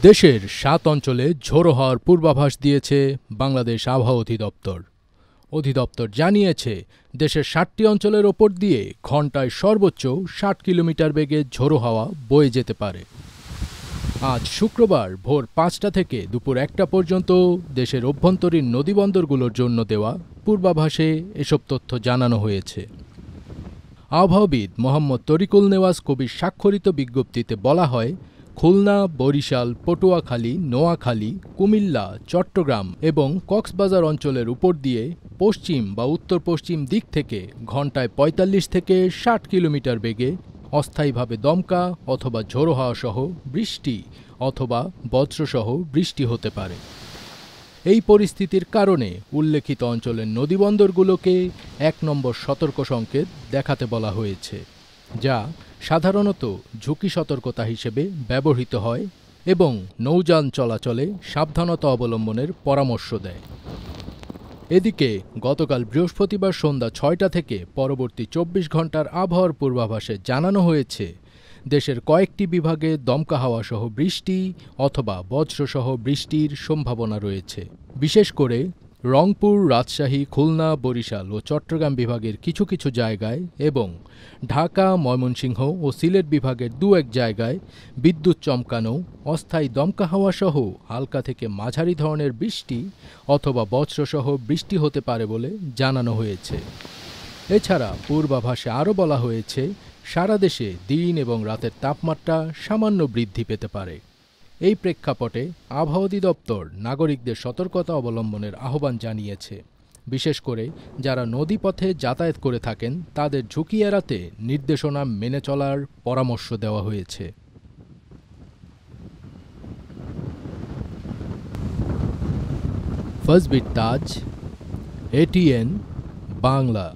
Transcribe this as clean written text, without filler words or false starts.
দেশের ৭ অঞ্চলে ঝোড়ো হওয়ার পূর্বাভাস দিয়েছে বাংলাদেশ আবহাওয়া অধিদপ্তর। অধিদপ্তর জানিয়েছে, দেশের ৭টি অঞ্চলের ওপর দিয়ে ঘণ্টায় সর্বোচ্চ ৬০ কিলোমিটার বেগে ঝোড়ো হাওয়া বয়ে যেতে পারে। আজ শুক্রবার ভোর ৫টা থেকে দুপুর ১টা পর্যন্ত দেশের অভ্যন্তরীণ নদীবন্দরগুলোর জন্য দেওয়া পূর্বাভাসে এসব তথ্য জানানো হয়েছে। আবহাওয়াবিদ মোহাম্মদ তরিকুল নেওয়াজ কবির স্বাক্ষরিত বিজ্ঞপ্তিতে বলা হয়, খুলনা, বরিশাল, পটুয়াখালী, নোয়াখালী, কুমিল্লা, চট্টগ্রাম এবং কক্সবাজার অঞ্চলের উপর দিয়ে পশ্চিম বা উত্তর পশ্চিম দিক থেকে ঘণ্টায় ৪৫ থেকে ৬০ কিলোমিটার বেগে অস্থায়ীভাবে দমকা অথবা ঝোড়ো হাওয়া সহ বৃষ্টি অথবা বজ্রসহ বৃষ্টি হতে পারে। এই পরিস্থিতির কারণে উল্লেখিত অঞ্চলের নদীবন্দরগুলোকে ১ নম্বর সতর্ক সংকেত দেখাতে বলা হয়েছে, যা সাধারণত ঝুঁকি সতর্কতা হিসেবে ব্যবহৃত হয় এবং নৌযান চলাচলে সাবধানতা অবলম্বনের পরামর্শ দেয়। এদিকে গতকাল বৃহস্পতিবার সন্ধ্যা ৬টা থেকে পরবর্তী ২৪ ঘণ্টার আবহাওয়ার পূর্বাভাসে জানানো হয়েছে, দেশের কয়েকটি বিভাগে দমকা হাওয়া সহ বৃষ্টি অথবা বজ্রসহ বৃষ্টির সম্ভাবনা রয়েছে। বিশেষ করে রংপুর, রাজশাহী, খুলনা, বরিশাল ও চট্টগ্রাম বিভাগের কিছু কিছু জায়গায় এবং ঢাকা, ময়মনসিংহ ও সিলেট বিভাগের দু-এক জায়গায় বিদ্যুৎ চমকানো, অস্থায়ী দমকা হাওয়া সহ হালকা থেকে মাঝারি ধরনের বৃষ্টি অথবা বজ্রসহ বৃষ্টি হতে পারে বলে জানানো হয়েছে। এছাড়া পূর্বাভাসে আরও বলা হয়েছে, সারা দেশে দিন এবং রাতের তাপমাত্রা সামান্য বৃদ্ধি পেতে পারে। এই প্রেক্ষাপটে আবহাওয়া অধিদপ্তর নাগরিকদের সতর্কতা অবলম্বনের আহ্বান জানিয়েছে। বিশেষ করে যারা নদীপথে যাতায়াত করে থাকেন তাদের ঝুঁকি এড়াতে নির্দেশনা মেনে চলার পরামর্শ দেওয়া হয়েছে। ফজবির তাজ, এটিএন বাংলা।